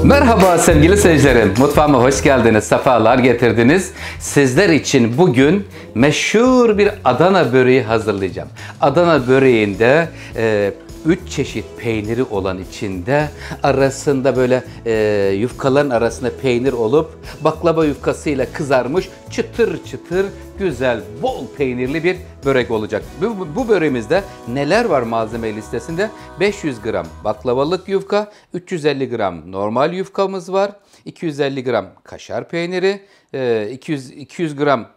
Merhaba sevgili seyircilerim, mutfağıma hoş geldiniz, sefalar getirdiniz. Sizler için bugün meşhur bir Adana böreği hazırlayacağım. Adana böreğinde 3 çeşit peyniri olan içinde arasında böyle yufkaların arasında peynir olup baklava yufkasıyla kızarmış çıtır çıtır güzel bol peynirli bir börek olacak. Bu böreğimizde neler var malzeme listesinde? 500 gram baklavalık yufka, 350 gram normal yufkamız var, 250 gram kaşar peyniri, 200 gram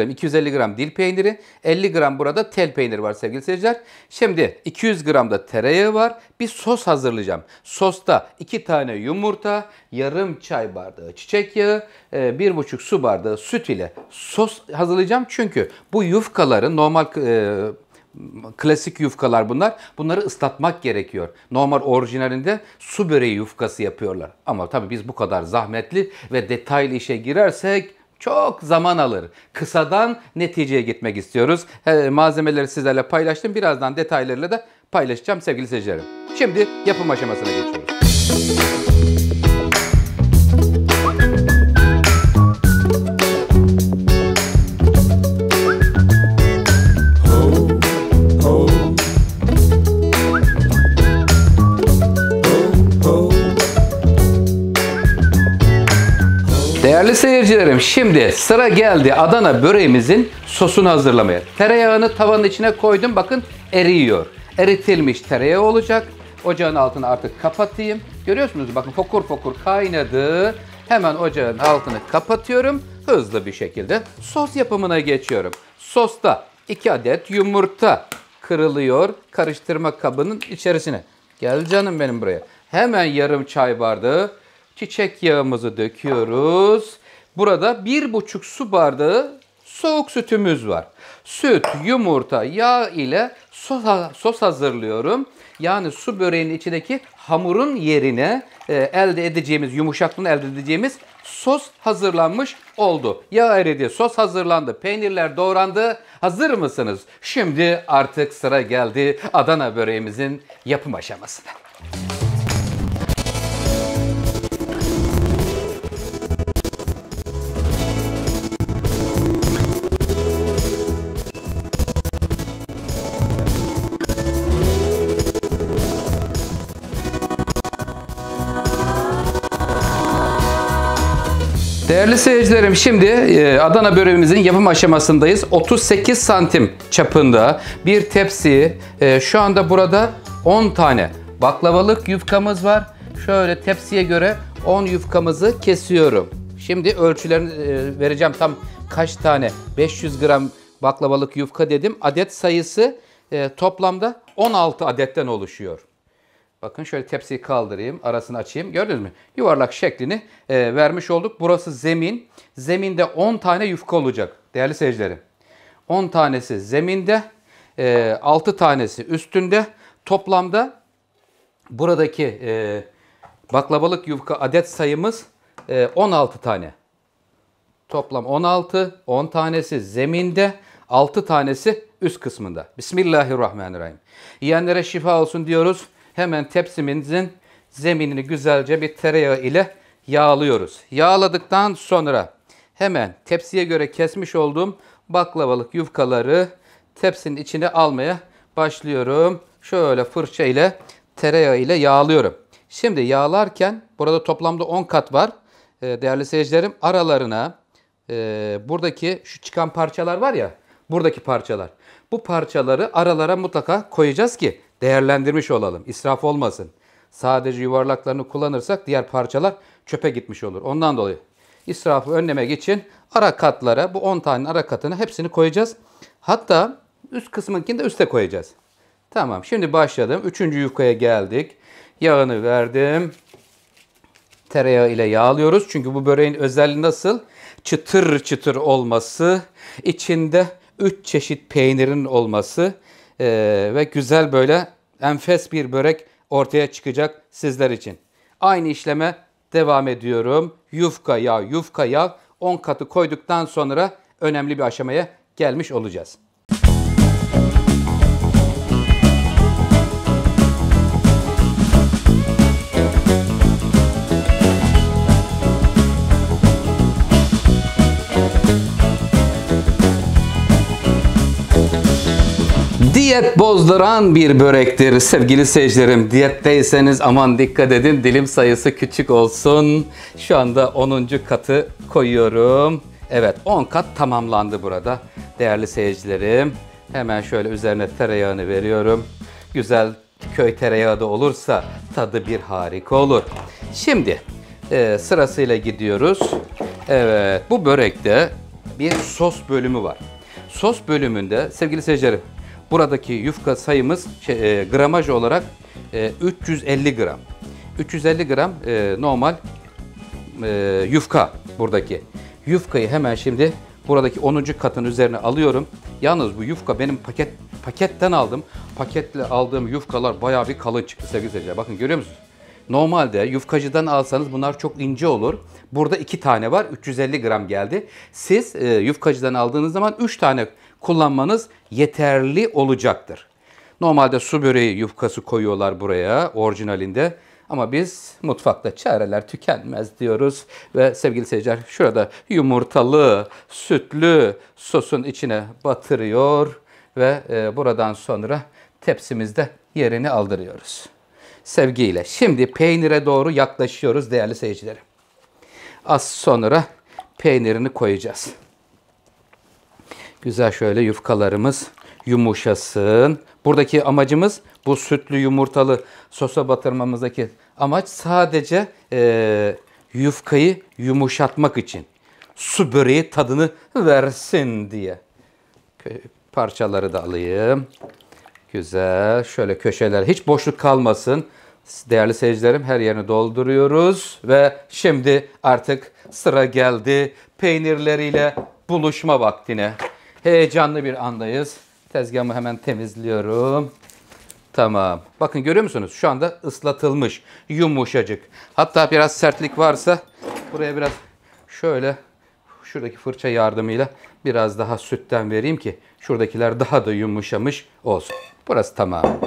250 gram dil peyniri, 50 gram burada tel peyniri var sevgili seyirciler. Şimdi 200 gram da tereyağı var. Bir sos hazırlayacağım. Sosta 2 tane yumurta, yarım çay bardağı çiçek yağı, 1,5 su bardağı süt ile sos hazırlayacağım. Çünkü bu yufkaları normal klasik yufkalar bunlar. Bunları ıslatmak gerekiyor. Normal orijinalinde su böreği yufkası yapıyorlar. Ama tabii biz bu kadar zahmetli ve detaylı işe girersek çok zaman alır. Kısadan neticeye gitmek istiyoruz. Malzemeleri sizlerle paylaştım. Birazdan detaylarıyla da paylaşacağım sevgili seyircilerim. Şimdi yapım aşamasına geçiyoruz. Değerli seyircilerim, şimdi sıra geldi Adana böreğimizin sosunu hazırlamaya. Tereyağını tavanın içine koydum. Bakın eriyor. Eritilmiş tereyağı olacak. Ocağın altını artık kapatayım. Görüyorsunuz bakın fokur fokur kaynadı. Hemen ocağın altını kapatıyorum. Hızlı bir şekilde sos yapımına geçiyorum. Sosta 2 adet yumurta kırılıyor karıştırma kabının içerisine. Gel canım benim buraya. Hemen yarım çay bardağı çiçek yağımızı döküyoruz. Burada 1,5 su bardağı soğuk sütümüz var. Süt, yumurta, yağ ile sos hazırlıyorum. Yani su böreğinin içindeki hamurun yerine elde edeceğimiz, yumuşaklığını elde edeceğimiz sos hazırlanmış oldu. Yağ eridi, sos hazırlandı, peynirler doğrandı. Hazır mısınız? Şimdi artık sıra geldi Adana böreğimizin yapım aşamasına. Değerli seyircilerim, şimdi Adana böreğimizin yapım aşamasındayız. 38 santim çapında bir tepsi. Şu anda burada 10 tane baklavalık yufkamız var. Şöyle tepsiye göre 10 yufkamızı kesiyorum. Şimdi ölçülerini vereceğim, tam kaç tane 500 gram baklavalık yufka dedim. Adet sayısı toplamda 16 adetten oluşuyor. Bakın şöyle tepsiyi kaldırayım, arasını açayım. Gördünüz mü? Yuvarlak şeklini vermiş olduk. Burası zemin. Zeminde 10 tane yufka olacak değerli seyircilerim. 10 tanesi zeminde, 6 tanesi üstünde. Toplamda buradaki baklavalık yufka adet sayımız 16 tane. Toplam 16, 10 tanesi zeminde, 6 tanesi üst kısmında. Bismillahirrahmanirrahim. Yiyenlere şifa olsun diyoruz. Hemen tepsimizin zeminini güzelce bir tereyağı ile yağlıyoruz. Yağladıktan sonra hemen tepsiye göre kesmiş olduğum baklavalık yufkaları tepsinin içine almaya başlıyorum. Şöyle fırça ile tereyağı ile yağlıyorum. Şimdi yağlarken burada toplamda 10 kat var. Değerli seyircilerim, aralarına buradaki şu çıkan parçalar var ya, buradaki parçalar. Bu parçaları aralara mutlaka koyacağız ki değerlendirmiş olalım. İsraf olmasın. Sadece yuvarlaklarını kullanırsak diğer parçalar çöpe gitmiş olur. Ondan dolayı israfı önlemek için ara katlara, bu 10 tane ara katını hepsini koyacağız. Hatta üst kısmınkini de üste koyacağız. Tamam, şimdi başladım. 3. yufkaya geldik. Yağını verdim. Tereyağı ile yağlıyoruz. Çünkü bu böreğin özelliği nasıl? Çıtır çıtır olması, içinde 3 çeşit peynirin olması ve güzel böyle enfes bir börek ortaya çıkacak sizler için. Aynı işleme devam ediyorum. Yufka yağ, yufka yağ 10 katı koyduktan sonra önemli bir aşamaya gelmiş olacağız. Diyet bozduran bir börektir sevgili seyircilerim. Diyetteyseniz aman dikkat edin, dilim sayısı küçük olsun. Şu anda 10. katı koyuyorum. Evet, 10 kat tamamlandı burada değerli seyircilerim. Hemen şöyle üzerine tereyağını veriyorum. Güzel köy tereyağı da olursa tadı bir harika olur. Şimdi sırasıyla gidiyoruz. Evet, bu börekte bir sos bölümü var. Sos bölümünde sevgili seyircilerim, buradaki yufka sayımız gramaj olarak 350 gram. 350 gram normal yufka buradaki. Yufkayı hemen şimdi buradaki 10. katın üzerine alıyorum. Yalnız bu yufka benim paketten aldım. Paketle aldığım yufkalar bayağı bir kalın çıktı sevgili seyirciler. Bakın görüyor musunuz? Normalde yufkacıdan alsanız bunlar çok ince olur. Burada 2 tane var. 350 gram geldi. Siz yufkacıdan aldığınız zaman 3 tane kullanmanız yeterli olacaktır. Normalde su böreği yufkası koyuyorlar buraya orijinalinde. Ama biz mutfakta çareler tükenmez diyoruz. Ve sevgili seyirciler şurada yumurtalı, sütlü sosun içine batırıyor. Ve buradan sonra tepsimizde yerini aldırıyoruz. Sevgiyle. Şimdi peynire doğru yaklaşıyoruz değerli seyircilerim. Az sonra peynirini koyacağız. Güzel şöyle yufkalarımız yumuşasın. Buradaki amacımız bu sütlü yumurtalı sosa batırmamızdaki amaç sadece yufkayı yumuşatmak için. Su böreği tadını versin diye. Parçaları da alayım. Güzel. Şöyle köşeler hiç boşluk kalmasın. Değerli seyircilerim her yerini dolduruyoruz. Ve şimdi artık sıra geldi peynirleriyle buluşma vaktine. Heyecanlı bir andayız. Tezgahımı hemen temizliyorum. Tamam. Bakın görüyor musunuz? Şu anda ıslatılmış. Yumuşacık. Hatta biraz sertlik varsa buraya biraz şöyle şuradaki fırça yardımıyla biraz daha sütten vereyim ki şuradakiler daha da yumuşamış olsun. Burası tamam.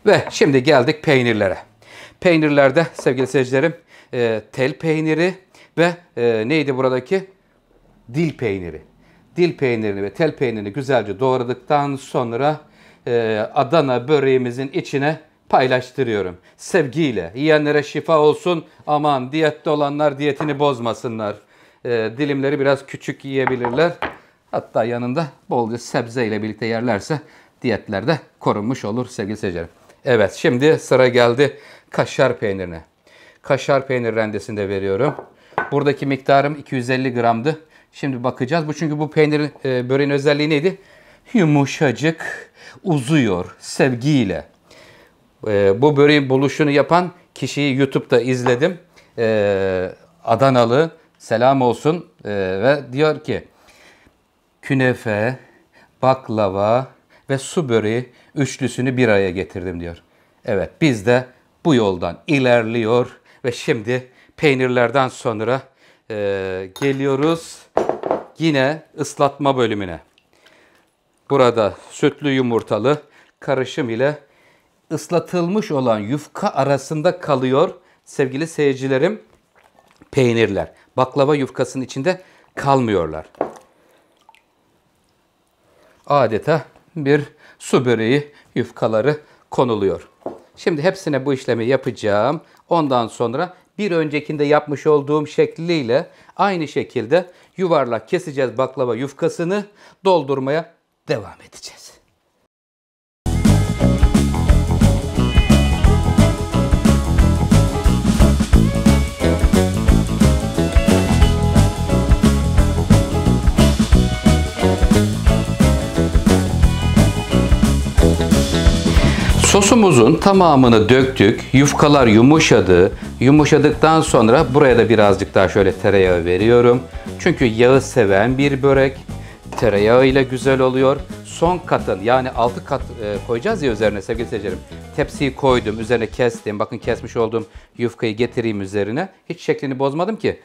Ve şimdi geldik peynirlere. Peynirlerde sevgili seyircilerim tel peyniri ve neydi buradaki? Dil peyniri. Dil peynirini ve tel peynirini güzelce doğradıktan sonra Adana böreğimizin içine paylaştırıyorum. Sevgiyle. Yiyenlere şifa olsun. Aman diyette olanlar diyetini bozmasınlar. Dilimleri biraz küçük yiyebilirler. Hatta yanında bolca sebzeyle birlikte yerlerse diyetlerde korunmuş olur sevgili seyircilerim. Evet, şimdi sıra geldi kaşar peynirine. Kaşar peynir rendesini de veriyorum. Buradaki miktarım 250 gramdı. Şimdi bakacağız. Çünkü bu peynirin böreğin özelliği neydi? Yumuşacık, uzuyor sevgiyle. Bu böreğin buluşunu yapan kişiyi YouTube'da izledim. Adanalı, selam olsun. Ve diyor ki künefe, baklava ve su böreği üçlüsünü bir araya getirdim diyor. Evet, biz de bu yoldan ilerliyor ve şimdi peynirlerden sonra geliyoruz yine ıslatma bölümüne. Burada sütlü yumurtalı karışım ile ıslatılmış olan yufka arasında kalıyor sevgili seyircilerim peynirler. Baklava yufkasının içinde kalmıyorlar. Adeta bir su böreği yufkaları konuluyor. Şimdi hepsine bu işlemi yapacağım. Ondan sonra bir öncekinde yapmış olduğum şekliyle aynı şekilde yuvarlak keseceğiz baklava yufkasını, doldurmaya devam edeceğiz. Sosumuzun tamamını döktük. Yufkalar yumuşadı. Yumuşadıktan sonra buraya da birazcık daha şöyle tereyağı veriyorum. Çünkü yağı seven bir börek. Tereyağı ile güzel oluyor. Son katın, yani 6 kat koyacağız ya üzerine sevgili seyircilerim. Tepsiyi koydum, üzerine kestim. Bakın kesmiş olduğum yufkayı getireyim üzerine. Hiç şeklini bozmadım ki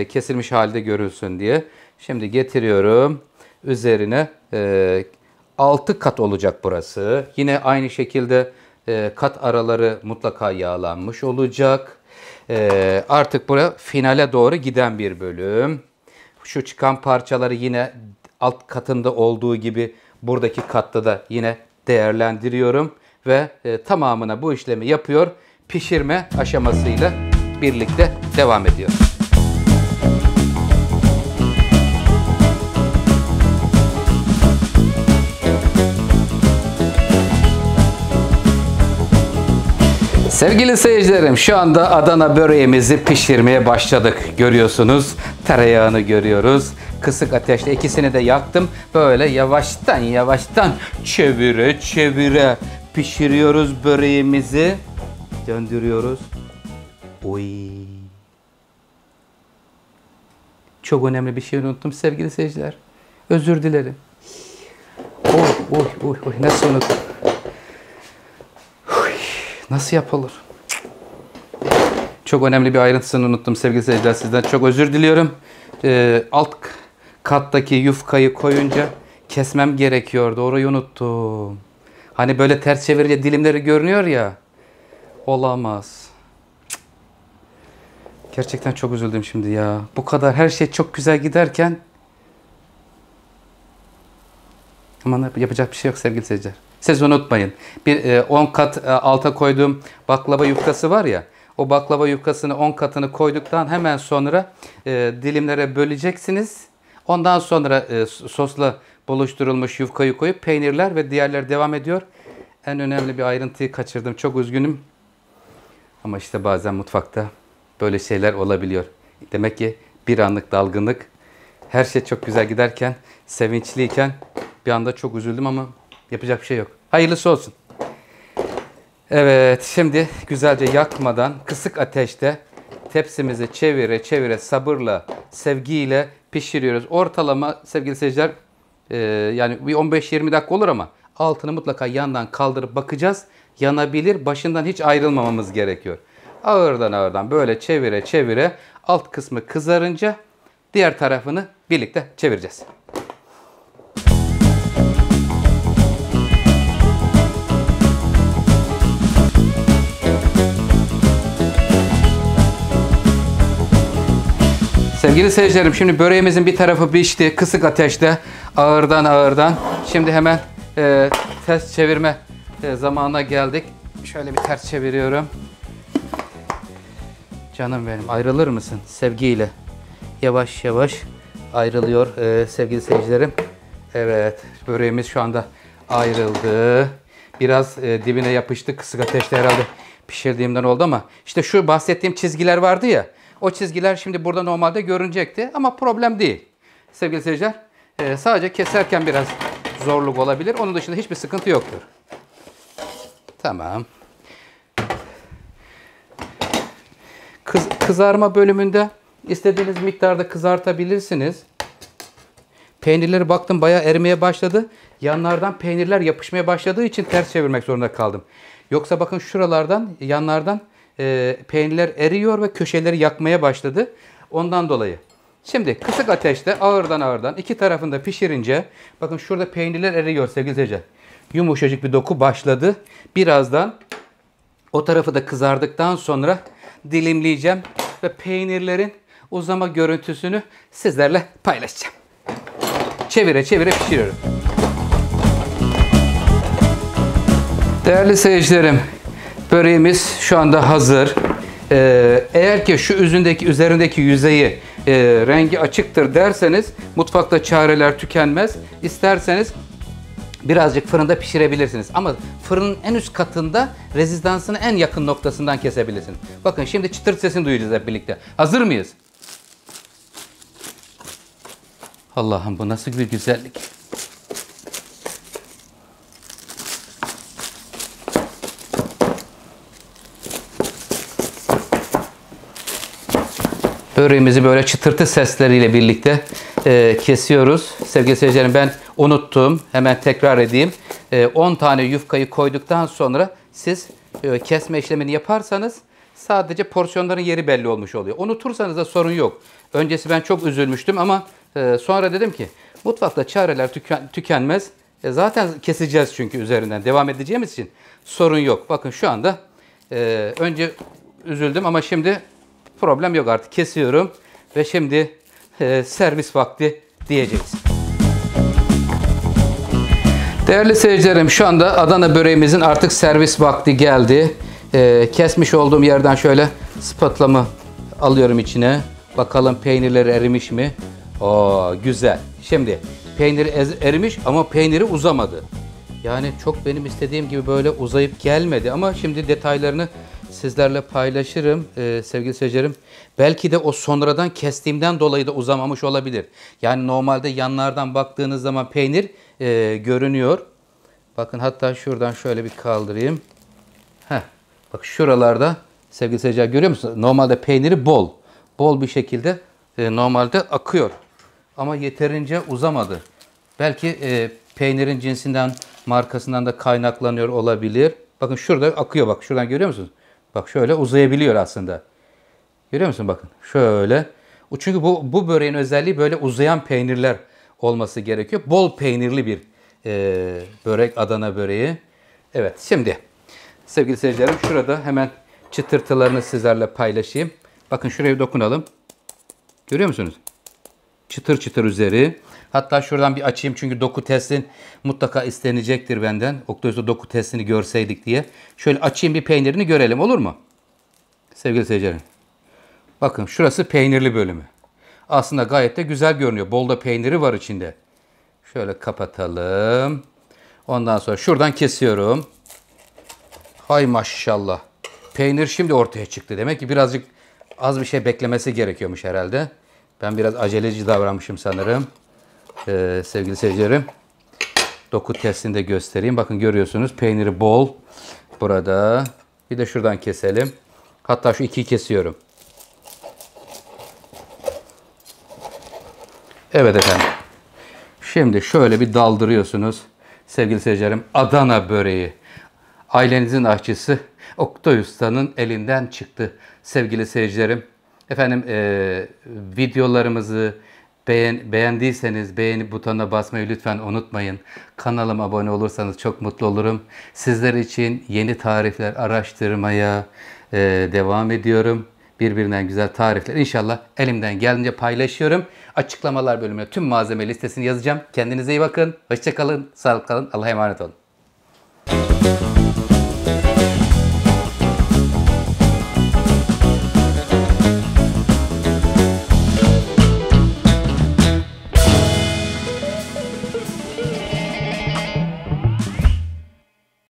kesilmiş halde görülsün diye. Şimdi getiriyorum. Üzerine 6 kat olacak burası. Yine aynı şekilde kat araları mutlaka yağlanmış olacak. Artık buraya finale doğru giden bir bölüm. Şu çıkan parçaları yine alt katında olduğu gibi buradaki katta da yine değerlendiriyorum. Ve tamamına bu işlemi yapıyor. Pişirme aşamasıyla birlikte devam ediyor. Sevgili seyircilerim, şu anda Adana böreğimizi pişirmeye başladık. Görüyorsunuz, tereyağını görüyoruz. Kısık ateşte ikisini de yaktım. Böyle yavaştan yavaştan çevire çevire pişiriyoruz böreğimizi. Döndürüyoruz. Oy. Çok önemli bir şey unuttum sevgili seyirciler. Özür dilerim. Oy. Nasıl unuttum? Nasıl yapılır? Çok önemli bir ayrıntısını unuttum sevgili seyirciler. Sizden çok özür diliyorum. Alt kattaki yufkayı koyunca kesmem gerekiyordu. Orayı unuttum. Hani böyle ters çevirince dilimleri görünüyor ya. Olamaz. Gerçekten çok üzüldüm şimdi ya. Bu kadar her şey çok güzel giderken. Aman yapacak bir şey yok sevgili seyirciler. Siz unutmayın. Bir 10 kat alta koyduğum baklava yufkası var ya. O baklava yufkasını 10 katını koyduktan hemen sonra dilimlere böleceksiniz. Ondan sonra sosla buluşturulmuş yufkayı koyup peynirler ve diğerler devam ediyor. En önemli bir ayrıntıyı kaçırdım. Çok üzgünüm. Ama işte bazen mutfakta böyle şeyler olabiliyor. Demek ki bir anlık dalgınlık. Her şey çok güzel giderken, sevinçliyken bir anda çok üzüldüm ama yapacak bir şey yok. Hayırlısı olsun. Evet, şimdi güzelce yakmadan kısık ateşte tepsimizi çevire çevire sabırla, sevgiyle pişiriyoruz. Ortalama sevgili seyirciler yani bir 15-20 dakika olur ama altını mutlaka yandan kaldırıp bakacağız. Yanabilir, başından hiç ayrılmamamız gerekiyor. Ağırdan böyle çevire çevire alt kısmı kızarınca diğer tarafını birlikte çevireceğiz. Sevgili seyircilerim, şimdi böreğimizin bir tarafı pişti kısık ateşte ağırdan. Şimdi hemen ters çevirme zamanına geldik. Şöyle bir ters çeviriyorum. Canım benim, ayrılır mısın sevgiyle? Yavaş yavaş ayrılıyor sevgili seyircilerim. Evet, böreğimiz şu anda ayrıldı. Biraz dibine yapıştı, kısık ateşte herhalde pişirdiğimden oldu ama işte şu bahsettiğim çizgiler vardı ya. O çizgiler şimdi burada normalde görünecekti ama problem değil. Sevgili seyirciler, sadece keserken biraz zorluk olabilir. Onun dışında hiçbir sıkıntı yoktur. Tamam. Kızarma bölümünde istediğiniz miktarda kızartabilirsiniz. Peynirleri baktım bayağı erimeye başladı. Yanlardan peynirler yapışmaya başladığı için ters çevirmek zorunda kaldım. Yoksa bakın şuralardan, yanlardan peynirler eriyor ve köşeleri yakmaya başladı. Ondan dolayı. Şimdi kısık ateşte ağırdan iki tarafında pişirince bakın şurada peynirler eriyor sevgili seyirciler. Yumuşacık bir doku başladı. Birazdan o tarafı da kızardıktan sonra dilimleyeceğim ve peynirlerin uzama görüntüsünü sizlerle paylaşacağım. Çevire çevire pişiriyorum. Değerli seyircilerim, böreğimiz şu anda hazır. Eğer ki şu üzerindeki yüzeyi rengi açıktır derseniz mutfakta çareler tükenmez. İsterseniz birazcık fırında pişirebilirsiniz. Ama fırının en üst katında rezistansının en yakın noktasından kesebilirsiniz. Bakın şimdi çıtır sesini duyacağız hep birlikte. Hazır mıyız? Allah'ım, bu nasıl bir güzellik. Böreğimizi böyle çıtırtı sesleriyle birlikte kesiyoruz. Sevgili seyircilerim, ben unuttum. Hemen tekrar edeyim. 10 tane yufkayı koyduktan sonra siz kesme işlemini yaparsanız sadece porsiyonların yeri belli olmuş oluyor. Unutursanız da sorun yok. Öncesi ben çok üzülmüştüm ama sonra dedim ki mutfakta çareler tükenmez. Zaten keseceğiz çünkü üzerinden devam edeceğimiz için sorun yok. Bakın şu anda önce üzüldüm ama şimdi problem yok, artık kesiyorum ve şimdi servis vakti diyeceğiz. Değerli seyircilerim, şu anda Adana böreğimizin artık servis vakti geldi. Kesmiş olduğum yerden şöyle spatulamı alıyorum içine. Bakalım peynirleri erimiş mi? Oo, güzel. Şimdi peyniri erimiş ama peyniri uzamadı. Yani çok benim istediğim gibi böyle uzayıp gelmedi ama şimdi detaylarını sizlerle paylaşırım sevgili seyircilerim. Belki de o sonradan kestiğimden dolayı da uzamamış olabilir. Yani normalde yanlardan baktığınız zaman peynir görünüyor. Bakın hatta şuradan şöyle bir kaldırayım. Bak şuralarda sevgili seyirciler, görüyor musunuz? Normalde peyniri bol. Bol bir şekilde normalde akıyor. Ama yeterince uzamadı. Belki peynirin cinsinden, markasından da kaynaklanıyor olabilir. Bakın şurada akıyor, bak şuradan görüyor musunuz? Bak şöyle uzayabiliyor aslında. Görüyor musun? Bakın şöyle. Çünkü bu böreğin özelliği böyle uzayan peynirler olması gerekiyor. Bol peynirli bir börek, Adana böreği. Evet, şimdi sevgili seyircilerim, şurada hemen çıtırtılarını sizlerle paylaşayım. Bakın şuraya dokunalım. Görüyor musunuz? Çıtır çıtır üzeri. Hatta şuradan bir açayım çünkü doku testin mutlaka istenecektir benden. Oktayüz'de doku testini görseydik diye. Şöyle açayım, bir peynirini görelim, olur mu? Sevgili seyircilerim. Bakın şurası peynirli bölümü. Aslında gayet de güzel görünüyor. Bol da peyniri var içinde. Şöyle kapatalım. Ondan sonra şuradan kesiyorum. Hay maşallah. Peynir şimdi ortaya çıktı. Demek ki birazcık az bir şey beklemesi gerekiyormuş herhalde. Ben biraz aceleci davranmışım sanırım. Sevgili seyircilerim. Doku testini de göstereyim. Bakın görüyorsunuz peyniri bol. Burada. Bir de şuradan keselim. Hatta şu ikiyi kesiyorum. Evet efendim. Şimdi şöyle bir daldırıyorsunuz. Sevgili seyircilerim, Adana böreği. Ailenizin aşçısı Oktay Usta'nın elinden çıktı sevgili seyircilerim. Efendim videolarımızı beğendiyseniz beğeni butonuna basmayı lütfen unutmayın. Kanalıma abone olursanız çok mutlu olurum. Sizler için yeni tarifler araştırmaya devam ediyorum. Birbirinden güzel tarifler inşallah elimden geldiğince paylaşıyorum. Açıklamalar bölümüne tüm malzeme listesini yazacağım. Kendinize iyi bakın. Hoşça kalın. Sağlıklı kalın. Allah'a emanet olun.